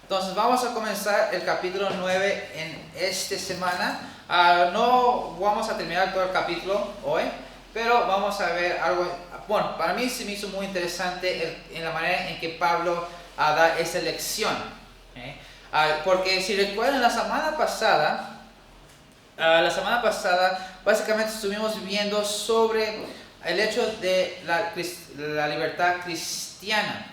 Entonces vamos a comenzar el capítulo 9 en esta semana. No vamos a terminar todo el capítulo hoy, pero vamos a ver algo. Bueno, para mí se me hizo muy interesante en la manera en que Pablo da esa lección. Porque si recuerdan la semana pasada básicamente estuvimos viendo sobre el hecho de la libertad cristiana,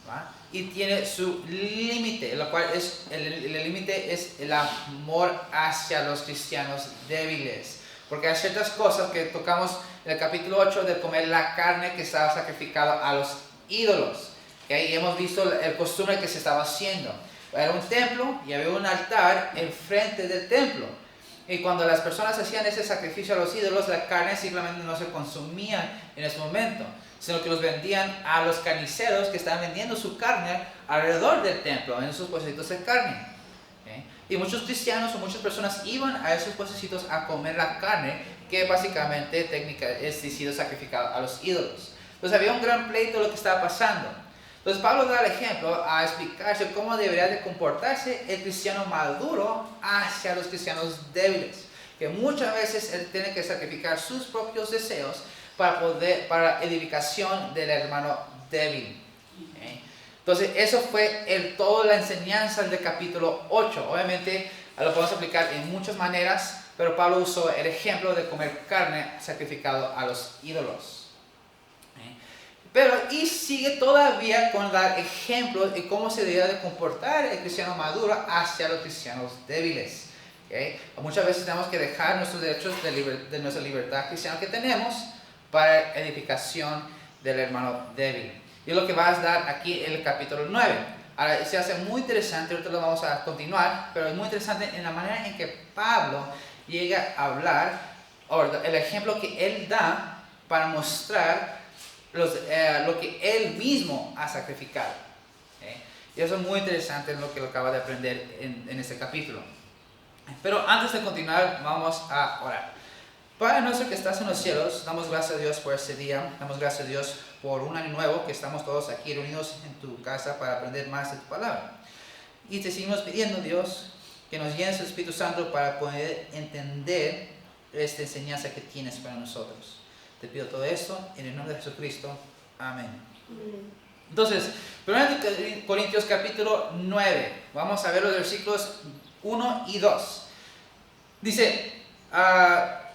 ¿va? Y tiene su límite, lo cual es el límite es el amor hacia los cristianos débiles, porque hay ciertas cosas que tocamos en el capítulo 8 de comer la carne que estaba sacrificada a los ídolos, ¿okay? Y hemos visto el costumbre que se estaba haciendo. Era un templo y había un altar enfrente del templo. Y cuando las personas hacían ese sacrificio a los ídolos, la carne simplemente no se consumía en ese momento, sino que los vendían a los carniceros que estaban vendiendo su carne alrededor del templo, en esos puestecitos de carne. ¿Okay? Y muchos cristianos o muchas personas iban a esos puestecitos a comer la carne, que básicamente técnica es sido sacrificada a los ídolos. Entonces había un gran pleito de lo que estaba pasando. Entonces Pablo da el ejemplo a explicarse cómo debería de comportarse el cristiano maduro hacia los cristianos débiles, que muchas veces él tiene que sacrificar sus propios deseos para edificación del hermano débil. ¿Okay? Entonces eso fue toda la enseñanza del capítulo 8. Obviamente lo podemos aplicar en muchas maneras, pero Pablo usó el ejemplo de comer carne sacrificado a los ídolos. Y sigue todavía con dar ejemplos de cómo se debe de comportar el cristiano maduro hacia los cristianos débiles. ¿Okay? Muchas veces tenemos que dejar nuestros derechos de nuestra libertad cristiana que tenemos para edificación del hermano débil. Y es lo que va a dar aquí en el capítulo 9. Ahora, se hace muy interesante, ahorita lo vamos a continuar, pero es muy interesante en la manera en que Pablo llega a hablar, el ejemplo que él da para mostrar lo que él mismo ha sacrificado. Y eso es muy interesante en lo que lo acaba de aprender en este capítulo. Pero antes de continuar, vamos a orar. Padre nuestro que estás en los cielos, damos gracias a Dios por este día, damos gracias a Dios por un año nuevo que estamos todos aquí reunidos en tu casa para aprender más de tu palabra. Y te seguimos pidiendo, Dios, que nos llenes el Espíritu Santo para poder entender esta enseñanza que tienes para nosotros. Te pido todo esto en el nombre de Jesucristo. Amén. Entonces, 1 Corintios capítulo 9. Vamos a ver los versículos 1 y 2. Dice,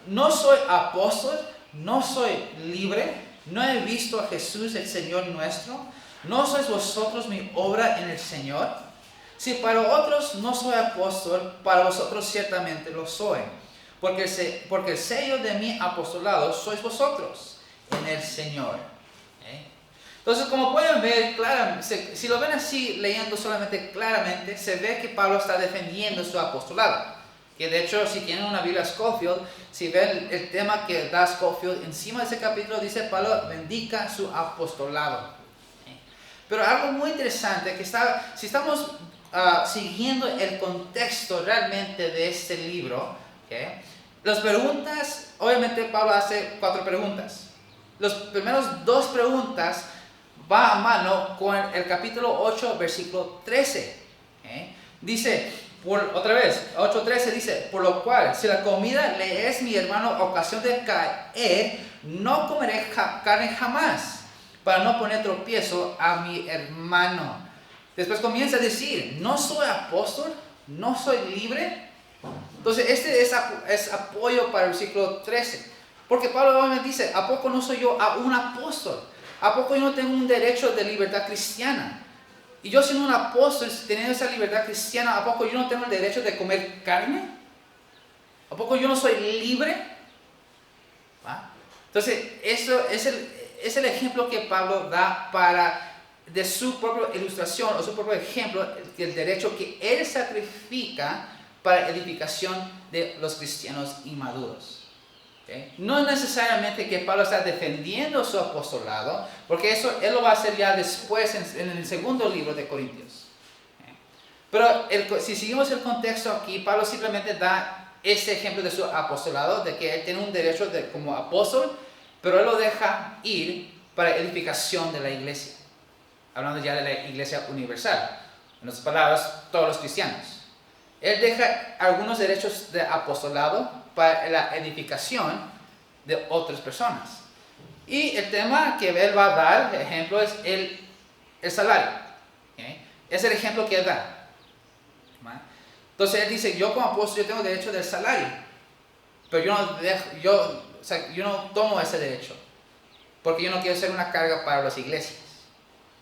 no soy apóstol, no soy libre, no he visto a Jesús el Señor nuestro, no sois vosotros mi obra en el Señor. Si para otros no soy apóstol, para vosotros ciertamente lo soy. Porque el sello de mi apostolado sois vosotros en el Señor. Entonces, como pueden ver, claramente, si lo ven así, leyendo solamente claramente, se ve que Pablo está defendiendo su apostolado. Que de hecho, si tienen una Biblia Scofield, si ven el tema que da Scofield, encima de ese capítulo dice Pablo bendiga su apostolado. Pero algo muy interesante, que si estamos siguiendo el contexto realmente de este libro, las preguntas, obviamente Pablo hace 4 preguntas. Las primeras 2 preguntas va a mano con el capítulo 8, versículo 13. Dice, otra vez, 8:13 dice, por lo cual, si la comida le es mi hermano ocasión de caer, no comeré carne jamás, para no poner tropiezo a mi hermano. Después comienza a decir, no soy apóstol, no soy libre. Entonces, este es apoyo para el versículo 13. Porque Pablo obviamente dice, ¿a poco no soy yo un apóstol? ¿A poco yo no tengo un derecho de libertad cristiana? Y yo siendo un apóstol, teniendo esa libertad cristiana, ¿a poco yo no tengo el derecho de comer carne? ¿A poco yo no soy libre? ¿Va? Entonces, eso es el ejemplo que Pablo da de su propia ilustración o su propio ejemplo, el derecho que él sacrifica para edificación de los cristianos inmaduros. No es necesariamente que Pablo está defendiendo su apostolado, porque eso él lo va a hacer ya después en el segundo libro de Corintios. Pero si seguimos el contexto aquí, Pablo simplemente da ese ejemplo de su apostolado, de que él tiene un derecho como apóstol, pero él lo deja ir para edificación de la iglesia. Hablando ya de la iglesia universal. En otras palabras, todos los cristianos. Él deja algunos derechos de apostolado para la edificación de otras personas. Y el tema que él va a dar, ejemplo, es el salario. ¿Okay? Es el ejemplo que él da. ¿Vale? Entonces él dice, yo como apóstol yo tengo derecho del salario, pero yo no tomo ese derecho, porque yo no quiero ser una carga para las iglesias.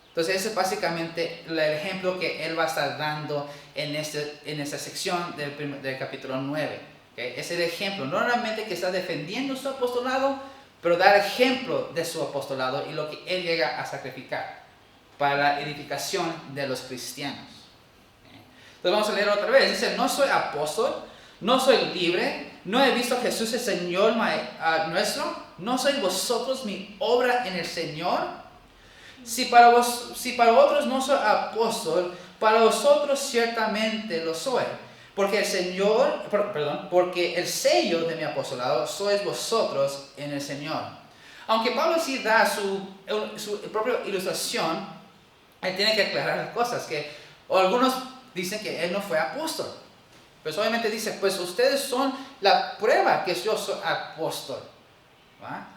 Entonces ese es básicamente el ejemplo que él va a estar dando en esta sección del capítulo 9. ¿Okay? Es el ejemplo, no realmente que está defendiendo su apostolado, pero dar ejemplo de su apostolado y lo que él llega a sacrificar para la edificación de los cristianos. ¿Okay? Entonces vamos a leer otra vez. Dice, no soy apóstol, no soy libre, no he visto a Jesús el Señor nuestro, no sois vosotros mi obra en el Señor. Si para otros no soy apóstol, para vosotros ciertamente lo soy. Porque porque el sello de mi apostolado sois vosotros en el Señor. Aunque Pablo sí da su propia ilustración, él tiene que aclarar las cosas. Algunos dicen que él no fue apóstol. Pues obviamente dice, pues ustedes son la prueba que yo soy apóstol. ¿Va?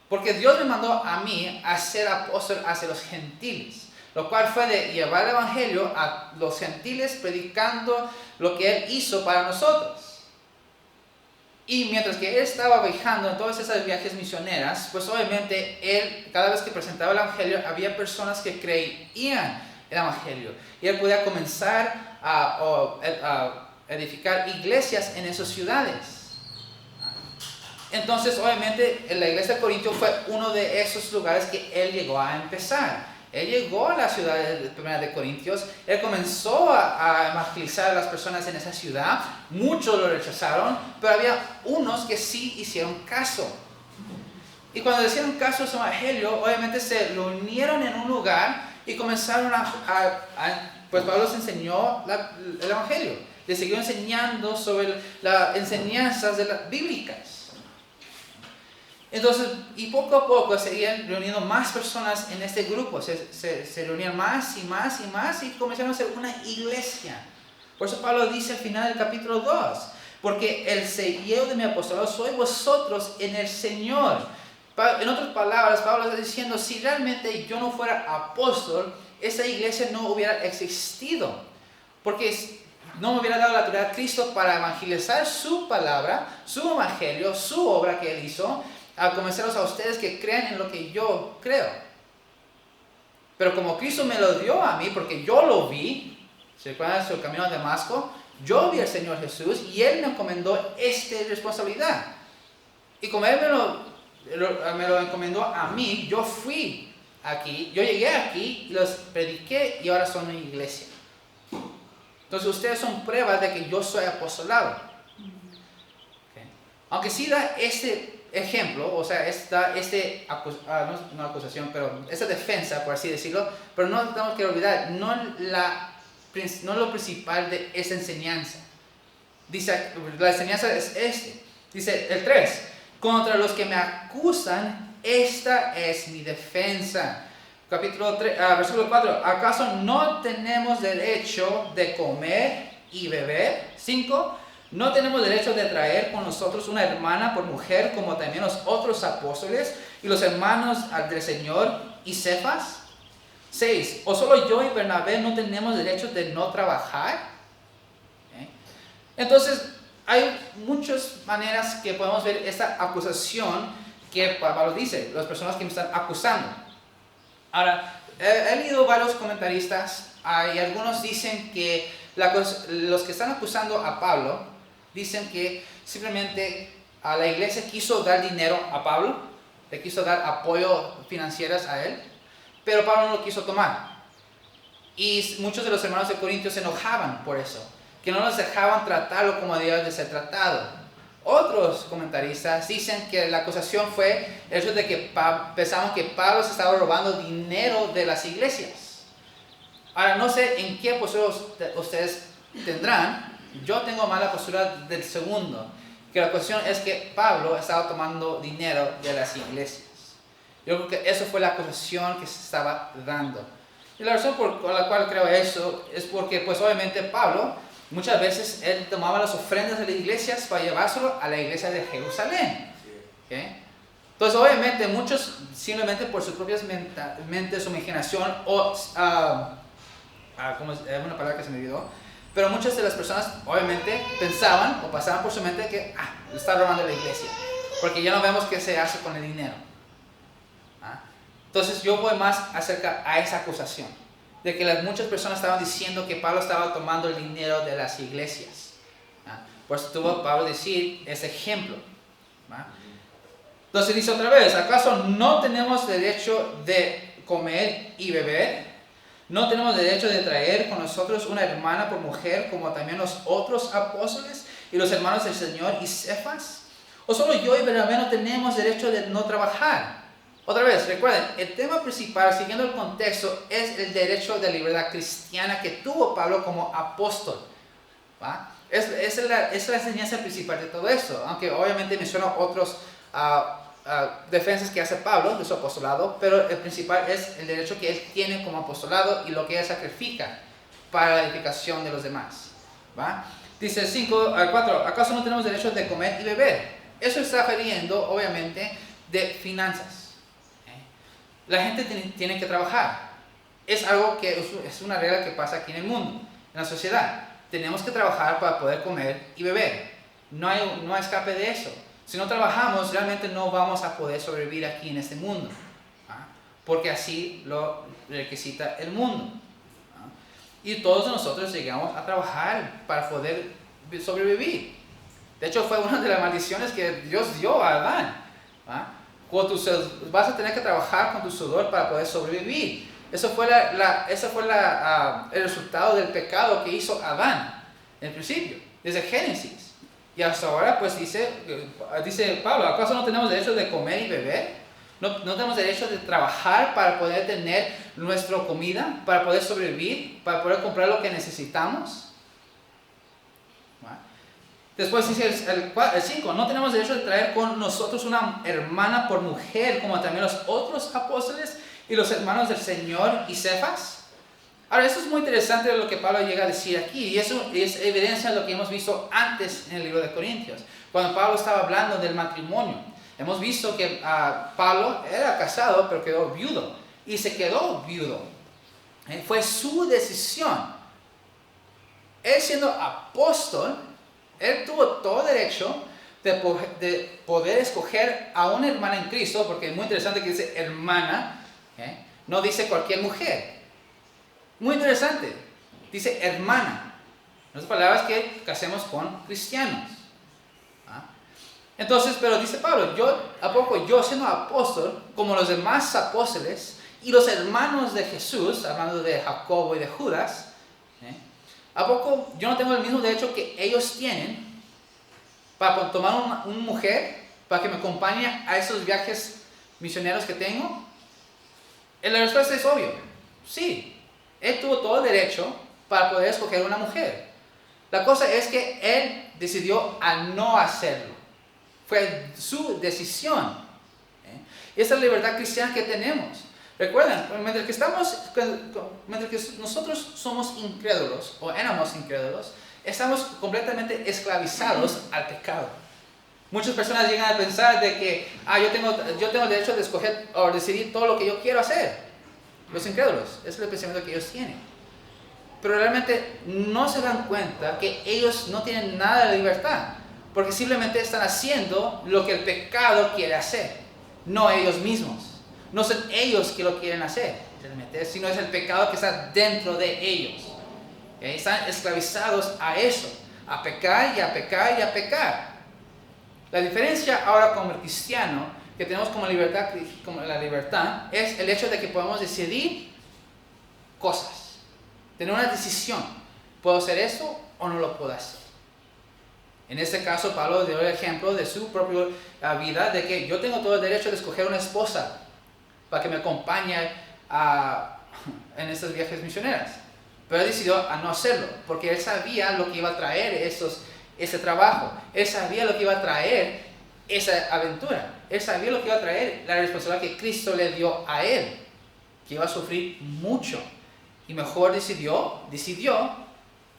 Porque Dios me mandó a mí a ser apóstol hacia los gentiles, lo cual fue de llevar el evangelio a los gentiles predicando lo que Él hizo para nosotros. Y mientras que Él estaba viajando en todas esas viajes misioneras, pues obviamente Él, cada vez que presentaba el evangelio, había personas que creían el evangelio. Y Él podía comenzar a edificar iglesias en esas ciudades. Entonces, obviamente, la iglesia de Corintio fue uno de esos lugares que él llegó a empezar. Él llegó a la ciudad de Corintios, él comenzó a evangelizar a las personas en esa ciudad. Muchos lo rechazaron, pero había unos que sí hicieron caso. Y cuando hicieron caso a su evangelio, obviamente se reunieron en un lugar y comenzaron pues Pablo les enseñó el evangelio. Les siguió enseñando sobre las enseñanzas bíblicas. Entonces, y poco a poco se iban reuniendo más personas en este grupo, se reunían más y más y más y comenzaron a ser una iglesia. Por eso Pablo dice al final del capítulo 2, porque el sello de mi apostolado sois vosotros en el Señor. En otras palabras, Pablo está diciendo, si realmente yo no fuera apóstol, esa iglesia no hubiera existido, porque no me hubiera dado la autoridad a Cristo para evangelizar su palabra, su evangelio, su obra que él hizo, a convenceros a ustedes que crean en lo que yo creo. Pero como Cristo me lo dio a mí, porque yo lo vi, ¿se acuerdan del camino a Damasco? Yo vi al Señor Jesús y Él me encomendó esta responsabilidad. Y como Él me lo encomendó a mí, yo fui aquí, yo llegué aquí y los prediqué y ahora son una iglesia. Entonces ustedes son pruebas de que yo soy apostolado. Okay. Aunque sí da este ejemplo, o sea, no acusación, pero esta defensa, por así decirlo, pero no tenemos que olvidar, no lo principal de esta enseñanza. Dice, la enseñanza es dice el 3, contra los que me acusan, esta es mi defensa. Capítulo 3, versículo 4, ¿acaso no tenemos derecho de comer y beber? 5, ¿no tenemos derecho de traer con nosotros una hermana por mujer como también los otros apóstoles y los hermanos del Señor y Cefas? 6, ¿o solo yo y Bernabé no tenemos derecho de no trabajar? ¿Okay? Entonces, hay muchas maneras que podemos ver esta acusación que Pablo dice, las personas que me están acusando. Ahora, he leído varios comentaristas y algunos dicen que los que están acusando a Pablo dicen que simplemente la iglesia quiso dar dinero a Pablo, le quiso dar apoyo financiero a él, pero Pablo no lo quiso tomar. Y muchos de los hermanos de Corintios se enojaban por eso, que no los dejaban tratarlo como debía de ser tratado. Otros comentaristas dicen que la acusación fue el hecho de que pensaban que Pablo se estaba robando dinero de las iglesias. Ahora, no sé en qué postura ustedes tendrán. Yo tengo más la postura del segundo, que la cuestión es que Pablo estaba tomando dinero de las iglesias. Yo creo que eso fue la acusación que se estaba dando. Y la razón por la cual creo eso es porque, pues obviamente Pablo, muchas veces él tomaba las ofrendas de las iglesias para llevárselo a la iglesia de Jerusalén. ¿Okay? Entonces, obviamente, muchos simplemente por sus propias mentes, su imaginación, o, ¿cómo es una palabra que se me olvidó? Pero muchas de las personas, obviamente, pensaban o pasaban por su mente que, le está robando la iglesia, porque ya no vemos qué se hace con el dinero. Entonces, yo voy más acerca a esa acusación, de que muchas personas estaban diciendo que Pablo estaba tomando el dinero de las iglesias. Por eso tuvo Pablo decir ese ejemplo. Entonces dice otra vez, ¿acaso no tenemos derecho de comer y beber? ¿No tenemos derecho de traer con nosotros una hermana por mujer, como también los otros apóstoles y los hermanos del Señor y Cefas? ¿O solo yo y Bernabé no tenemos derecho de no trabajar? Otra vez, recuerden, el tema principal, siguiendo el contexto, es el derecho de libertad cristiana que tuvo Pablo como apóstol. Esa es la enseñanza principal de todo esto, aunque obviamente menciona otros defensas que hace Pablo de su apostolado, pero el principal es el derecho que él tiene como apostolado y lo que él sacrifica para la edificación de los demás. Dice 4, ¿acaso no tenemos derecho de comer y beber? Eso está refiriendo, obviamente, de finanzas. La gente tiene que trabajar. Es algo que es una regla que pasa aquí en el mundo, en la sociedad. Tenemos que trabajar para poder comer y beber. No hay escape de eso. Si no trabajamos, realmente no vamos a poder sobrevivir aquí en este mundo. Porque así lo requisita el mundo. Y todos nosotros llegamos a trabajar para poder sobrevivir. De hecho, fue una de las maldiciones que Dios dio a Adán. Vas a tener que trabajar con tu sudor para poder sobrevivir. Eso fue el resultado del pecado que hizo Adán en el principio, desde Génesis. Y hasta ahora, pues dice Pablo, ¿acaso no tenemos derecho de comer y beber? ¿No tenemos derecho de trabajar para poder tener nuestra comida, para poder sobrevivir, para poder comprar lo que necesitamos? Después dice el 5, no tenemos derecho de traer con nosotros una hermana por mujer, como también los otros apóstoles y los hermanos del Señor y Cefas. Ahora, esto es muy interesante lo que Pablo llega a decir aquí, y eso es evidencia de lo que hemos visto antes en el libro de Corintios, cuando Pablo estaba hablando del matrimonio. Hemos visto que Pablo era casado, pero quedó viudo, y se quedó viudo. Fue su decisión. Él siendo apóstol, él tuvo todo derecho de poder escoger a una hermana en Cristo, porque es muy interesante que dice hermana, no dice cualquier mujer. Muy interesante, dice hermana. En otras palabras, que casemos con cristianos. Entonces, pero dice Pablo, yo siendo apóstol, como los demás apóstoles y los hermanos de Jesús, hablando de Jacobo y de Judas, ¿a poco yo no tengo el mismo derecho que ellos tienen para tomar una mujer para que me acompañe a esos viajes misioneros que tengo? La respuesta es obvia, sí. Él tuvo todo el derecho para poder escoger una mujer. La cosa es que él decidió a no hacerlo. Fue su decisión. Y esa es la libertad cristiana que tenemos. Recuerden, mientras que nosotros somos incrédulos o éramos incrédulos, estamos completamente esclavizados al pecado. Muchas personas llegan a pensar de que yo tengo el derecho de escoger o decidir todo lo que yo quiero hacer. Los incrédulos, ese es el pensamiento que ellos tienen. Pero realmente no se dan cuenta que ellos no tienen nada de libertad, porque simplemente están haciendo lo que el pecado quiere hacer, no ellos mismos. No son ellos que lo quieren hacer, sino es el pecado que está dentro de ellos. Están esclavizados a eso, a pecar y a pecar y a pecar. La diferencia ahora como el cristiano que tenemos como la libertad es el hecho de que podemos decidir cosas, tener una decisión. ¿Puedo hacer esto o no lo puedo hacer? En este caso, Pablo dio el ejemplo de su propia vida, de que yo tengo todo el derecho de escoger una esposa para que me acompañe en estos viajes misioneros. Pero él decidió a no hacerlo, porque él sabía lo que iba a traer ese trabajo. Él sabía lo que iba a traer esa aventura. Él sabía lo que iba a traer la responsabilidad que Cristo le dio a él, que iba a sufrir mucho. y mejor decidió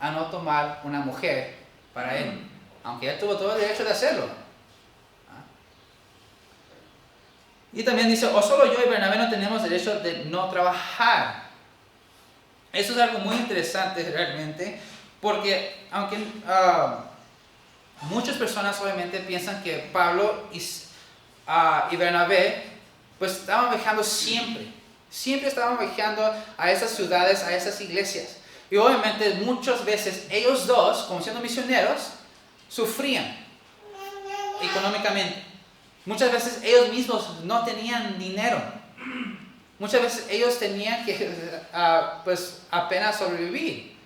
a no tomar una mujer para él, aunque él tuvo todo el derecho de hacerlo. Y también dice, o solo yo y Bernabé no tenemos derecho de no trabajar. Eso es algo muy interesante realmente, porque aunque muchas personas obviamente piensan que Pablo y Bernabé pues estaban viajando siempre estaban viajando a esas ciudades, a esas iglesias. Y obviamente muchas veces ellos dos, como siendo misioneros, sufrían económicamente. Muchas veces ellos mismos no tenían dinero. Muchas veces ellos tenían que pues apenas sobrevivir.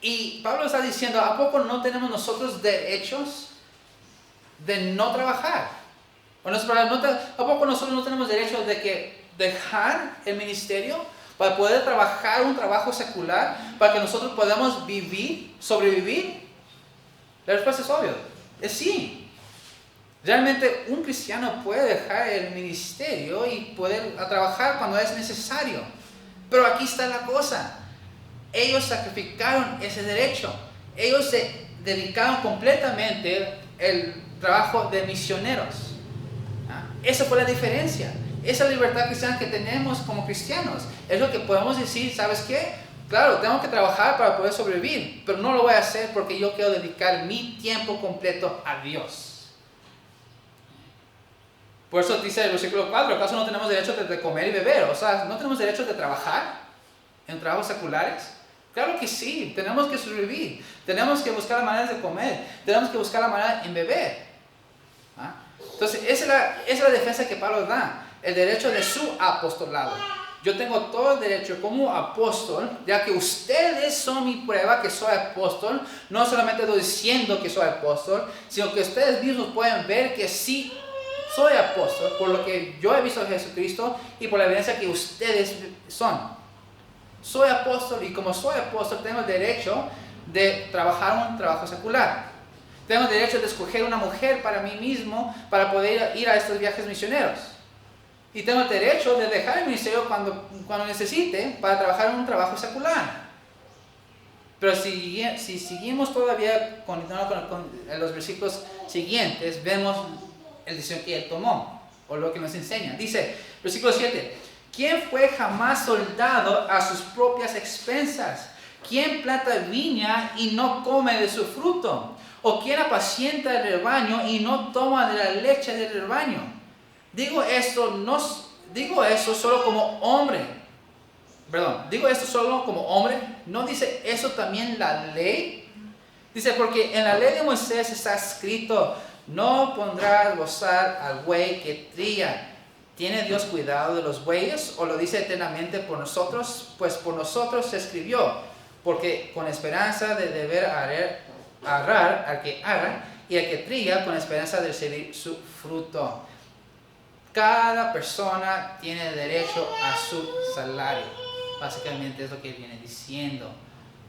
Y Pablo está diciendo, ¿a poco no tenemos nosotros derechos de no trabajar? ¿A poco nosotros no tenemos derecho de que dejar el ministerio para poder trabajar un trabajo secular, para que nosotros podamos sobrevivir? La respuesta es obvia, es sí. Realmente un cristiano puede dejar el ministerio y poder trabajar cuando es necesario. Pero aquí está la cosa. Ellos sacrificaron ese derecho. Ellos se dedicaron completamente al trabajo de misioneros. Esa fue la diferencia. Esa libertad cristiana que tenemos como cristianos. Es lo que podemos decir, ¿sabes qué? Claro, tengo que trabajar para poder sobrevivir, pero no lo voy a hacer porque yo quiero dedicar mi tiempo completo a Dios. Por eso dice el versículo 4, ¿acaso no tenemos derecho de comer y beber? O sea, ¿no tenemos derecho de trabajar en trabajos seculares? Claro que sí, tenemos que sobrevivir, tenemos que buscar maneras de comer, tenemos que buscar la manera en beber. Entonces, esa es la defensa que Pablo da, el derecho de su apostolado. Yo tengo todo el derecho como apóstol, ya que ustedes son mi prueba que soy apóstol. No solamente estoy diciendo que soy apóstol, sino que ustedes mismos pueden ver que sí soy apóstol por lo que yo he visto a Jesucristo y por la evidencia que ustedes son. Soy apóstol y como soy apóstol tengo el derecho de trabajar un trabajo secular. Tengo el derecho de escoger una mujer para mí mismo para poder ir a estos viajes misioneros. Y tengo el derecho de dejar el ministerio cuando necesite para trabajar en un trabajo secular. Pero si seguimos todavía continuando con los versículos siguientes, vemos el decisión que él tomó, o lo que nos enseña. Dice, versículo 7, ¿quién fue jamás soldado a sus propias expensas? ¿Quién planta viña y no come de su fruto? ¿O quién apacienta el rebaño y no toma de la leche del rebaño? Digo esto solo como hombre. Digo esto solo como hombre. ¿No dice eso también la ley? Dice, porque en la ley de Moisés está escrito, no pondrás gozar al buey que trilla. ¿Tiene Dios cuidado de los bueyes o lo dice eternamente por nosotros? Pues por nosotros se escribió, porque con esperanza de deber arar al que ara y al que trilla con esperanza de recibir su fruto. Cada persona tiene derecho a su salario. Básicamente es lo que él viene diciendo.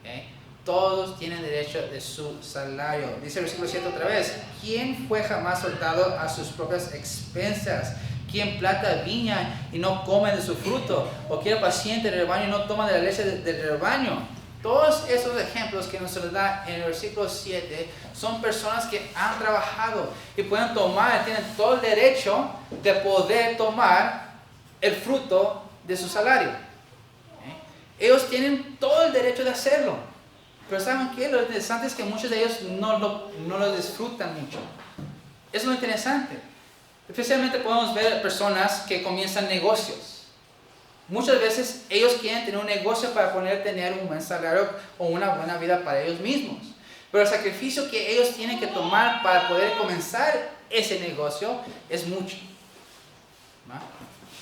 ¿Okay? Todos tienen derecho de su salario. Dice el versículo 7 otra vez. ¿Quién fue jamás soldado a sus propias expensas? ¿Quién planta viña y no come de su fruto? ¿O quién apacienta el rebaño y no toma de la leche del rebaño? Todos esos ejemplos que nos da en el versículo 7 son personas que han trabajado y pueden tomar, tienen todo el derecho de poder tomar el fruto de su salario. Ellos tienen todo el derecho de hacerlo. Pero ¿saben qué? Lo interesante es que muchos de ellos no lo disfrutan mucho. Eso es lo interesante. Especialmente podemos ver personas que comienzan negocios. Muchas veces ellos quieren tener un negocio para poder tener un buen salario o una buena vida para ellos mismos. Pero el sacrificio que ellos tienen que tomar para poder comenzar ese negocio es mucho.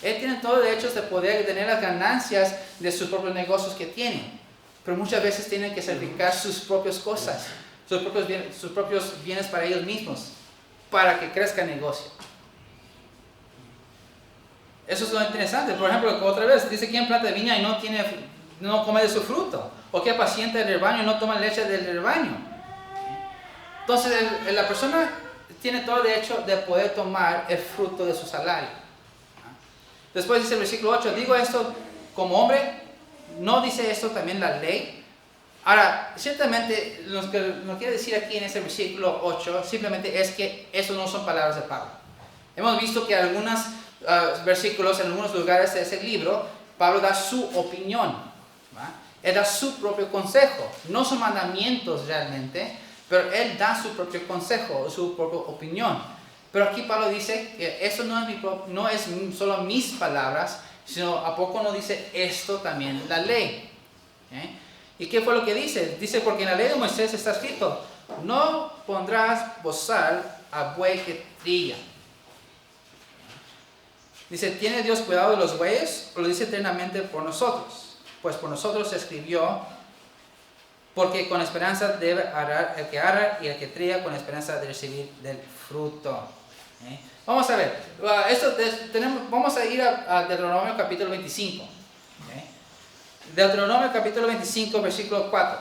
Ellos tienen todo el derecho de poder tener las ganancias de sus propios negocios que tienen. Pero muchas veces tienen que sacrificar sus propias cosas, sus propios bienes para ellos mismos, para que crezca el negocio. Eso es lo interesante. Por ejemplo, otra vez, dice quién planta viña y no come de su fruto. O que apacienta el rebaño y no toma leche del rebaño. Entonces, la persona tiene todo el derecho de poder tomar el fruto de su salario. Después dice el versículo 8, digo esto como hombre, ¿no dice esto también la ley? Ahora, ciertamente lo que nos quiere decir aquí en ese versículo 8 simplemente es que eso no son palabras de Pablo. Hemos visto que en algunos versículos, en algunos lugares de ese libro, Pablo da su opinión, ¿va? Él da su propio consejo. No son mandamientos realmente, pero él da su propio consejo, su propia opinión. Pero aquí Pablo dice que eso no es solo mis palabras, sino ¿a poco no dice esto también la ley? ¿Y qué fue lo que dice? Dice, porque en la ley de Moisés está escrito, no pondrás bozal a buey que trilla. Dice, ¿tiene Dios cuidado de los bueyes? ¿O lo dice eternamente por nosotros? Pues por nosotros se escribió, porque con esperanza debe arar el que ara y el que trilla con esperanza de recibir del fruto. Vamos a ver, vamos a ir a Deuteronomio capítulo 25. Deuteronomio capítulo 25, versículo 4.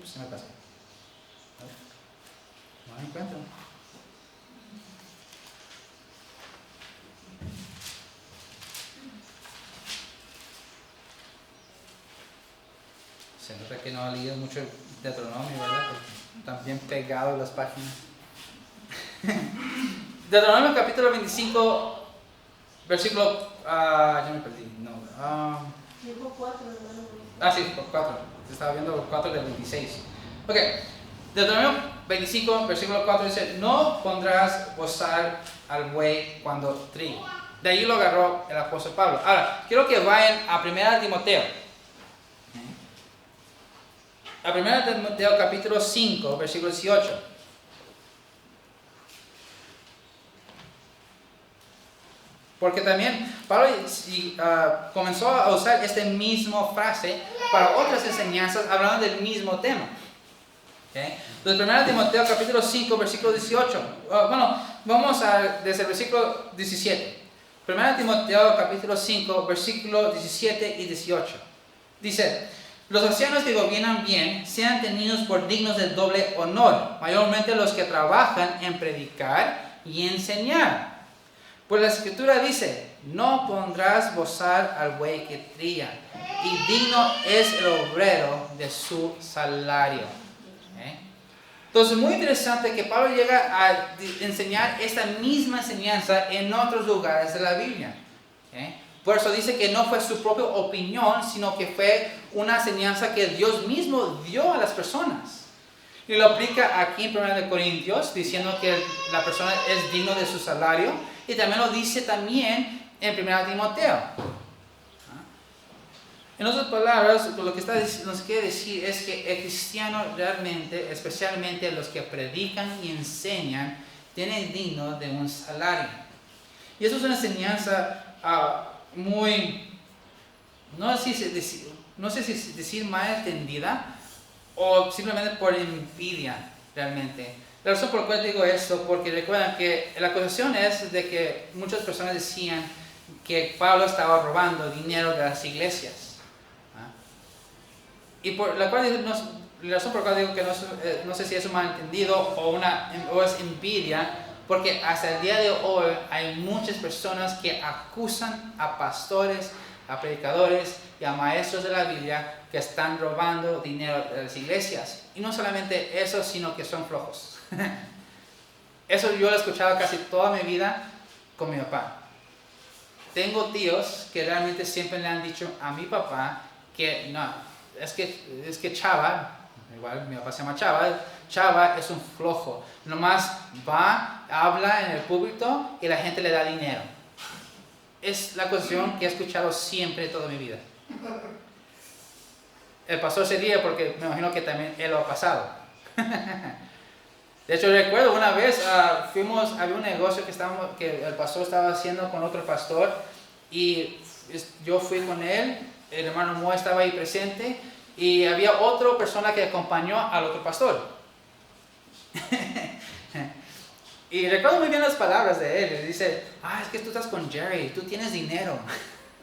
Se me pasó. No lo encuentro. Se nota que no ha leído mucho Deuteronomio, ¿verdad? Porque están bien pegados las páginas. Deuteronomio capítulo 25, versículo... ya me perdí. No, Dijo 4, hermano. sí, 4. Estaba viendo los 4 del 26. Ok. Deuteronomio 25, versículo 4 dice, no pondrás bozal al buey cuando trille. De ahí lo agarró el apóstol Pablo. Ahora, quiero que vayan a 1 Timoteo. A 1 Timoteo capítulo 5, versículo 18. Porque también Pablo comenzó a usar esta misma frase para otras enseñanzas hablando del mismo tema. Entonces, 1 Timoteo capítulo 5, versículo 18. Vamos desde el versículo 17. 1 Timoteo capítulo 5, versículo 17 y 18. Dice, los ancianos que gobiernan bien sean tenidos por dignos de doble honor, mayormente los que trabajan en predicar y enseñar. Pues la escritura dice, no pondrás bozal al buey que trilla, y digno es el obrero de su salario. Entonces, muy interesante que Pablo llega a enseñar esta misma enseñanza en otros lugares de la Biblia. Por eso dice que no fue su propia opinión, sino que fue una enseñanza que Dios mismo dio a las personas. Y lo aplica aquí en 1 Corintios, diciendo que la persona es digno de su salario. Y también lo dice también en 1 Timoteo. En otras palabras, lo que nos quiere decir es que el cristiano realmente, especialmente los que predican y enseñan, tienen digno de un salario. Y eso es una enseñanza muy, no sé si decir mal entendida o simplemente por envidia realmente. La razón por la cual digo esto, porque recuerdan que la acusación es de que muchas personas decían que Pablo estaba robando dinero de las iglesias. Y por la razón por la cual digo que no sé si es un malentendido o es envidia, porque hasta el día de hoy hay muchas personas que acusan a pastores, a predicadores y a maestros de la Biblia que están robando dinero de las iglesias. Y no solamente eso, sino que son flojos. Eso yo lo he escuchado casi toda mi vida con mi papá. Tengo tíos que realmente siempre le han dicho a mi papá que no, es que Chava, igual mi papá se llama Chava es un flojo. Nomás va, habla en el púlpito y la gente le da dinero. Es la cuestión que he escuchado siempre toda mi vida. El pastor se ríe porque me imagino que también él lo ha pasado. De hecho, recuerdo una vez había un negocio que el pastor estaba haciendo con otro pastor y yo fui con él, el hermano Moa estaba ahí presente y había otra persona que acompañó al otro pastor. Y recuerdo muy bien las palabras de él. Dice, es que tú estás con Jerry, tú tienes dinero.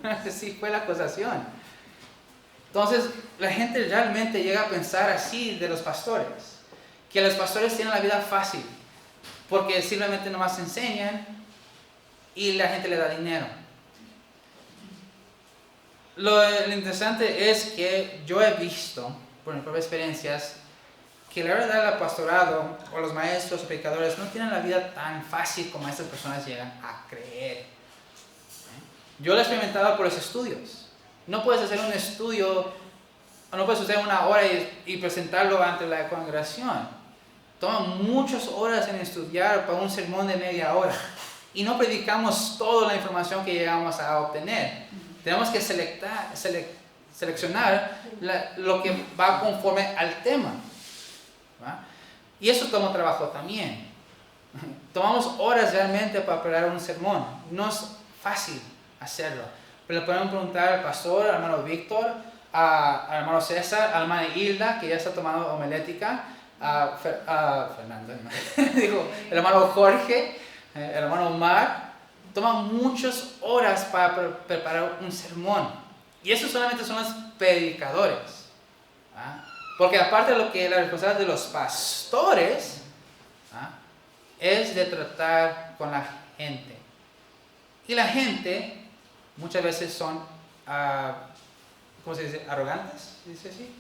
Así fue la acusación. Entonces, la gente realmente llega a pensar así de los pastores. Que los pastores tienen la vida fácil. porque simplemente nomás enseñan y la gente le da dinero. Lo interesante es que yo he visto, por mis propias experiencias, que la verdad el pastorado o los maestros o predicadores no tienen la vida tan fácil como estas personas llegan a creer. Yo lo he experimentado por los estudios. No puedes hacer un estudio, no puedes hacer una hora y presentarlo ante la congregación. Toma muchas horas en estudiar para un sermón de media hora. Y no predicamos toda la información que llegamos a obtener. Tenemos que seleccionar lo que va conforme al tema. ¿Va? Y eso toma trabajo también. Tomamos horas realmente para preparar un sermón. No es fácil hacerlo. Pero le podemos preguntar al pastor, al hermano Víctor, al hermano César, a la hermana Hilda, que ya está tomando homilética, a Fernando, digo, el hermano Jorge, el hermano Omar. Toma muchas horas para preparar un sermón. Y eso solamente son los predicadores. ¿Ah? Porque aparte de lo que la responsabilidad de los pastores, ¿ah?, es de tratar con la gente. Y la gente muchas veces son, ¿cómo se dice? Arrogantes, ¿se dice así?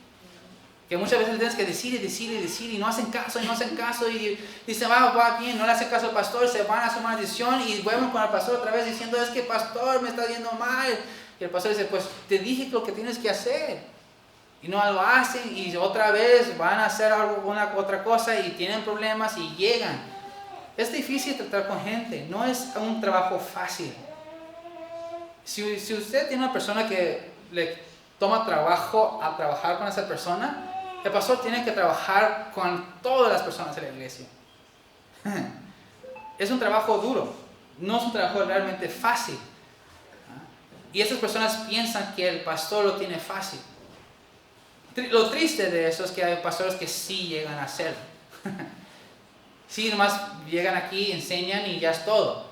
Que muchas veces tienes que decir y no hacen caso y dicen, va bien, no le hacen caso al pastor, se van a hacer una decisión y vuelven con el pastor otra vez diciendo, es que pastor me está yendo mal. Y el pastor dice, pues te dije lo que tienes que hacer. Y no lo hacen y otra vez van a hacer otra cosa y tienen problemas y llegan. Es difícil tratar con gente, no es un trabajo fácil. Si usted tiene una persona que le toma trabajo a trabajar con esa persona, el pastor tiene que trabajar con todas las personas de la iglesia. Es un trabajo duro, no es un trabajo realmente fácil. Y esas personas piensan que el pastor lo tiene fácil. Lo triste de eso es que hay pastores que sí llegan a hacerlo. Sí, nomás llegan aquí, enseñan y ya es todo.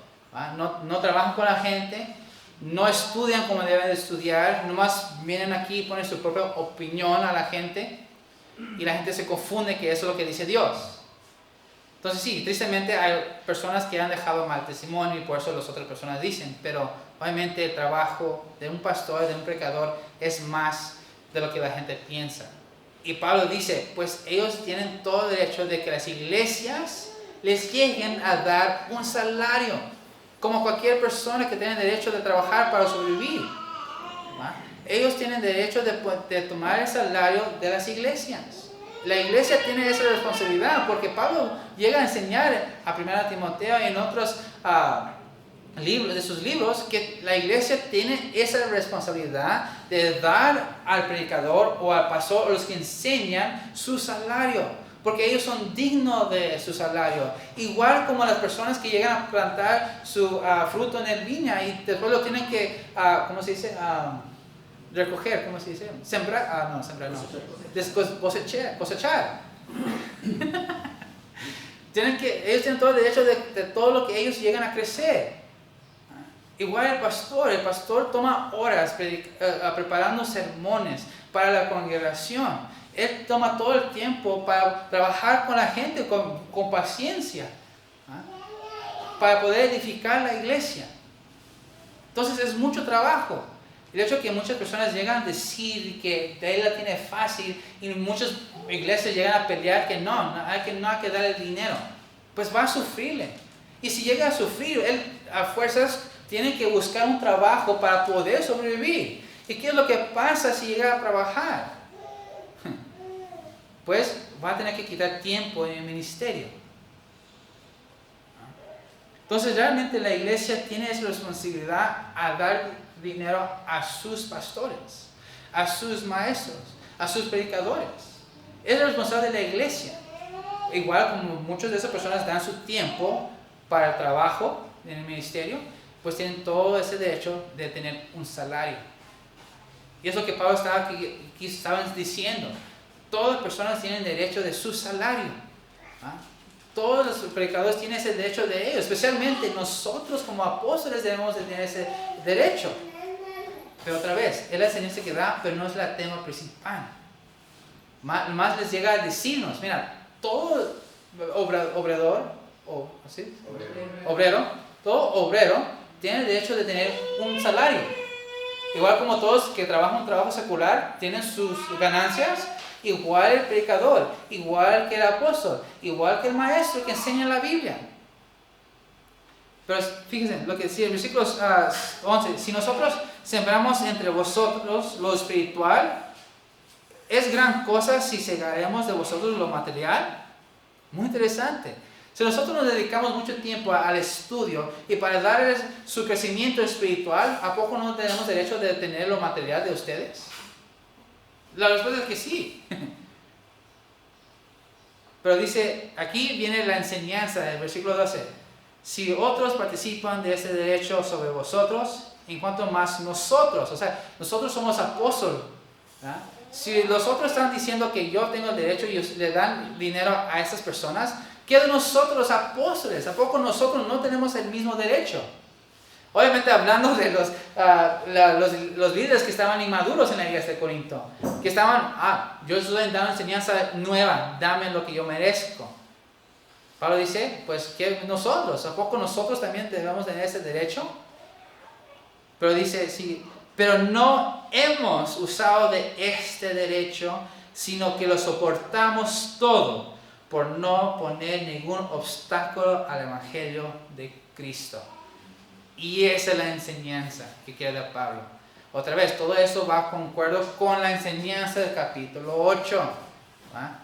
No trabajan con la gente, no estudian como deben de estudiar, nomás vienen aquí y ponen su propia opinión a la gente y la gente se confunde que eso es lo que dice Dios. Entonces sí, tristemente hay personas que han dejado mal testimonio y por eso las otras personas dicen, pero obviamente el trabajo de un pastor, de un predicador, es más de lo que la gente piensa. Y Pablo dice, pues ellos tienen todo el derecho de que las iglesias les lleguen a dar un salario, como cualquier persona que tiene derecho de trabajar para sobrevivir. Ellos tienen derecho de tomar el salario de las iglesias. La iglesia tiene esa responsabilidad, porque Pablo llega a enseñar a 1 Timoteo y en otros libros de sus libros que la iglesia tiene esa responsabilidad de dar al predicador o al pastor o los que enseñan su salario, porque ellos son dignos de su salario, igual como las personas que llegan a plantar su fruto en el viña y después lo tienen que, ¿cómo se dice? Recoger, ¿cómo se dice? Sembrar, cosechar. Ellos tienen todo el derecho de todo lo que ellos llegan a crecer. Igual el pastor toma horas preparando sermones para la congregación. Él toma todo el tiempo para trabajar con la gente con paciencia, para poder edificar la iglesia. Entonces es mucho trabajo. El hecho que muchas personas llegan a decir que de él la tiene fácil y muchas iglesias llegan a pelear que no hay que darle dinero, pues va a sufrirle. Y si llega a sufrir, él a fuerzas tiene que buscar un trabajo para poder sobrevivir. ¿Y qué es lo que pasa si llega a trabajar? Pues va a tener que quitar tiempo en el ministerio. Entonces realmente la iglesia tiene esa responsabilidad a dar dinero a sus pastores, a sus maestros, a sus predicadores. Es responsable de la iglesia. Igual como muchas de esas personas dan su tiempo para el trabajo en el ministerio, pues tienen todo ese derecho de tener un salario. Y es lo que Pablo estaba diciendo. Todas las personas tienen derecho de su salario. Todos los predicadores tienen ese derecho de ellos. Especialmente nosotros como apóstoles debemos de tener ese derecho. Pero otra vez, es la enseñanza que da, pero no es el tema principal. Más les llega a decirnos, mira, todo obrador ¿sí? Obrero. Todo obrero tiene el derecho de tener un salario. Igual como todos que trabajan un trabajo secular tienen sus ganancias, igual el predicador, igual que el apóstol, igual que el maestro que enseña la Biblia. Pero fíjense lo que decía el versículo 11, si nosotros sembramos entre vosotros lo espiritual, ¿es gran cosa si segaremos de vosotros lo material? Muy interesante. Si nosotros nos dedicamos mucho tiempo al estudio y para darles su crecimiento espiritual, ¿a poco no tenemos derecho de tener lo material de ustedes? La respuesta es que sí. Pero dice, aquí viene la enseñanza del versículo 12. Si otros participan de ese derecho sobre vosotros, en cuanto más nosotros, o sea, nosotros somos apóstoles. ¿Ah? Si los otros están diciendo que yo tengo el derecho y le dan dinero a esas personas, ¿qué de nosotros apóstoles? ¿A poco nosotros no tenemos el mismo derecho? Obviamente hablando de los líderes que estaban inmaduros en la iglesia de Corinto, que estaban, yo estoy dando enseñanza nueva, dame lo que yo merezco. Pablo dice, pues que nosotros, ¿a poco nosotros también debemos tener ese derecho? Pero dice, sí, pero no hemos usado de este derecho, sino que lo soportamos todo por no poner ningún obstáculo al evangelio de Cristo. Y esa es la enseñanza que quiere dar Pablo. Otra vez, todo esto va concuerdo con la enseñanza del capítulo 8. ¿Va?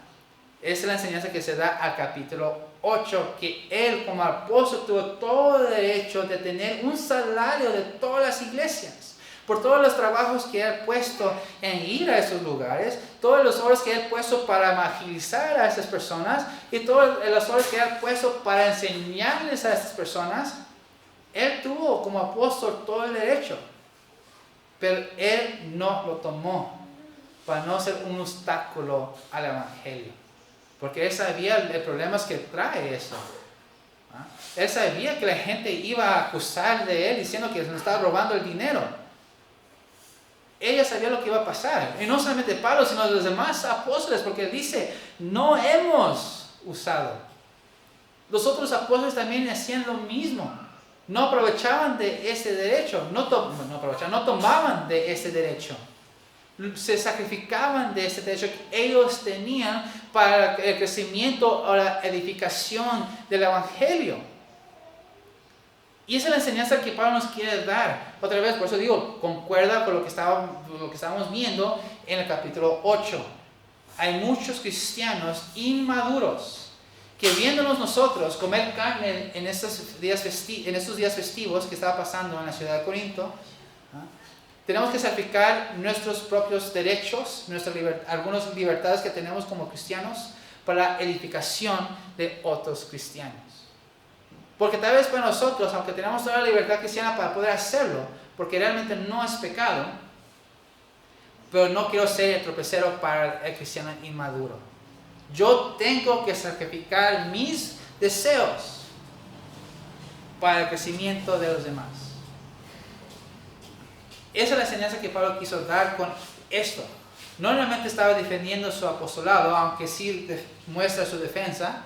Esa es la enseñanza que se da al capítulo 8, que él como apóstol tuvo todo el derecho de tener un salario de todas las iglesias, por todos los trabajos que él ha puesto en ir a esos lugares, todas las horas que él ha puesto para evangelizar a esas personas y todas las horas que él ha puesto para enseñarles a esas personas. Él tuvo como apóstol todo el derecho, pero él no lo tomó para no ser un obstáculo al evangelio, porque él sabía el problema que trae eso. ¿Ah? Él sabía que la gente iba a acusar de él diciendo que nos estaba robando el dinero. Ella sabía lo que iba a pasar, y no solamente Pablo, sino los demás apóstoles, porque él dice, no hemos usado. Los otros apóstoles también hacían lo mismo. No aprovechaban de ese derecho, no tomaban de ese derecho. Se sacrificaban de ese derecho que ellos tenían para el crecimiento o la edificación del evangelio. Y esa es la enseñanza que Pablo nos quiere dar. Otra vez, por eso digo, concuerda con lo que estábamos viendo en el capítulo 8. Hay muchos cristianos inmaduros que viéndonos nosotros comer carne en estos días festivos que estaba pasando en la ciudad de Corinto, tenemos que sacrificar nuestros propios derechos, algunas libertades que tenemos como cristianos para la edificación de otros cristianos. Porque tal vez para nosotros, aunque tenemos toda la libertad cristiana para poder hacerlo, porque realmente no es pecado, pero no quiero ser el tropecero para el cristiano inmaduro. Yo tengo que sacrificar mis deseos para el crecimiento de los demás. Esa es la enseñanza que Pablo quiso dar con esto. No realmente estaba defendiendo su apostolado, aunque sí muestra su defensa.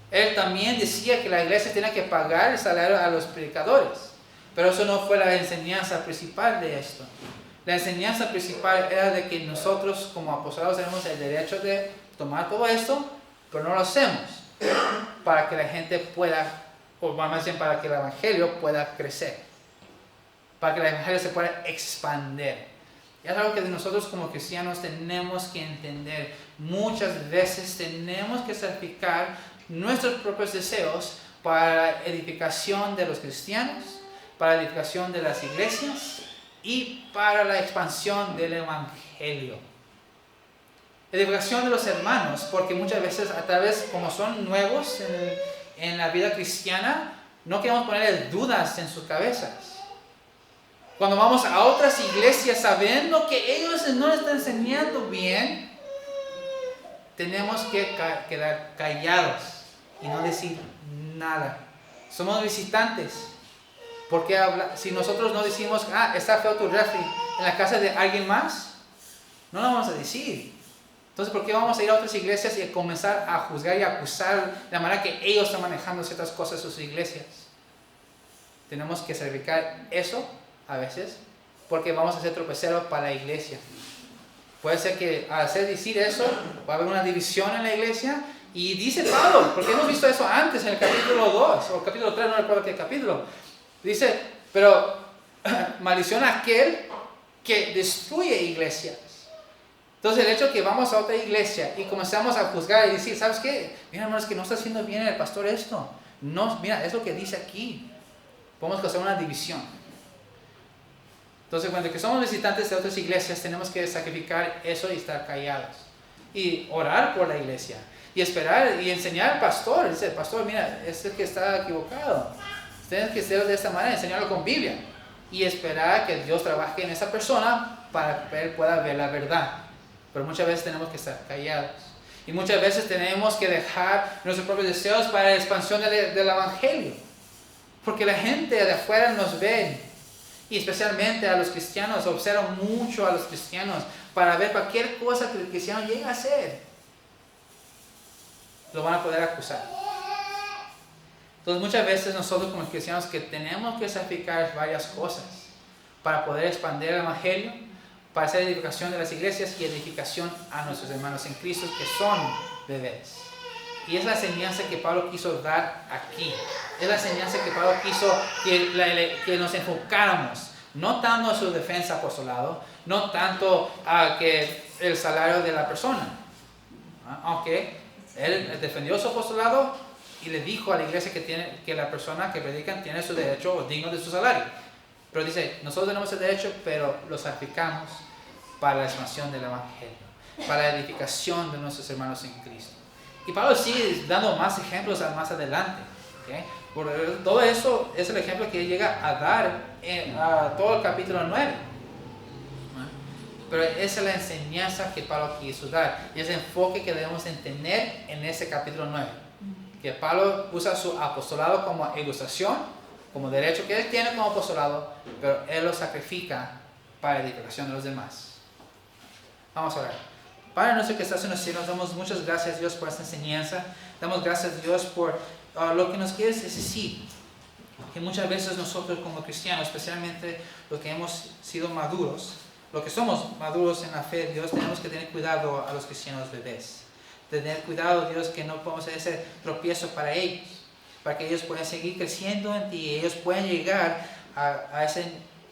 Él también decía que la iglesia tenía que pagar el salario a los predicadores. Pero eso no fue la enseñanza principal de esto. La enseñanza principal era de que nosotros como apostolados tenemos el derecho de tomar todo esto, pero no lo hacemos para que la gente pueda, o más bien para que el evangelio pueda crecer, para que el evangelio se pueda expandir. Y es algo que nosotros como cristianos tenemos que entender. Muchas veces tenemos que sacrificar nuestros propios deseos para la edificación de los cristianos, para la edificación de las iglesias y para la expansión del evangelio. Edificación de los hermanos, porque muchas veces a través, como son nuevos en la vida cristiana, no queremos poner dudas en sus cabezas. Cuando vamos a otras iglesias sabiendo que ellos no les están enseñando bien, tenemos que quedar callados y no decir nada. Somos visitantes. Porque si nosotros no decimos, está feo tu refri en la casa de alguien más, no lo vamos a decir. Entonces, ¿por qué vamos a ir a otras iglesias y a comenzar a juzgar y a acusar de la manera que ellos están manejando ciertas cosas en sus iglesias? Tenemos que sacrificar eso a veces porque vamos a ser tropezados para la iglesia. Puede ser que al hacer decir eso va a haber una división en la iglesia. Y dice Pablo, porque hemos visto eso antes en el capítulo 2 o el capítulo 3, no recuerdo qué capítulo. Dice, pero maldición aquel que destruye iglesias. Entonces el hecho de que vamos a otra iglesia y comenzamos a juzgar y decir, ¿sabes qué? Mira, hermanos, que no está haciendo bien el pastor esto. No, mira, es lo que dice aquí. Podemos causar una división. Entonces, cuando que somos visitantes de otras iglesias, tenemos que sacrificar eso y estar callados. Y orar por la iglesia. Y esperar y enseñar al pastor. Dice, pastor, mira, es el que está equivocado. Tienes que ser de esta manera, enseñarlo con Biblia. Y esperar que Dios trabaje en esa persona para que él pueda ver la verdad. Pero muchas veces tenemos que estar callados. Y muchas veces tenemos que dejar nuestros propios deseos para la expansión del Evangelio. Porque la gente de afuera nos ve. Y especialmente a los cristianos, observan mucho a los cristianos para ver cualquier cosa que el cristiano llegue a hacer. Lo van a poder acusar. Entonces muchas veces nosotros como cristianos que tenemos que sacrificar varias cosas para poder expandir el Evangelio, para hacer edificación de las iglesias y edificación a nuestros hermanos en Cristo que son bebés. Y es la enseñanza que Pablo quiso dar aquí. Es la enseñanza que Pablo quiso que nos enfocáramos. No tanto a su defensa apostolado, no tanto a que el salario de la persona. Aunque él defendió su apostolado y le dijo a la iglesia que la persona que predican tiene su derecho digno de su salario. Pero dice, nosotros tenemos el derecho, pero lo sacrificamos para la expansión del Evangelio, para la edificación de nuestros hermanos en Cristo. Y Pablo sigue dando más ejemplos más adelante. ¿Okay? Todo eso es el ejemplo que llega a dar a todo el capítulo 9. Pero esa es la enseñanza que Pablo quiso dar. Y ese enfoque que debemos tener en ese capítulo 9. Que Pablo usa su apostolado como ilustración, como derecho que él tiene como apostolado, pero él lo sacrifica para la edificación de los demás. Vamos a orar. Padre nuestro que estás en los cielos, damos muchas gracias, Dios, por esta enseñanza. Damos gracias, Dios, por lo que nos quieres decir. Que muchas veces nosotros como cristianos, especialmente los que hemos sido maduros, los que somos maduros en la fe, Dios, tenemos que tener cuidado a los cristianos bebés. Tener cuidado, Dios, que no podemos hacer ese tropiezo para ellos, para que ellos puedan seguir creciendo en ti y ellos puedan llegar a esa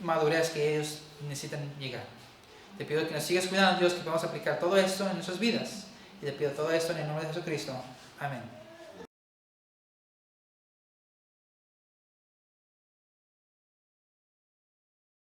madurez que ellos necesitan llegar. Te pido que nos sigas cuidando, Dios, que podamos aplicar todo esto en nuestras vidas. Y te pido todo esto en el nombre de Jesucristo. Amén.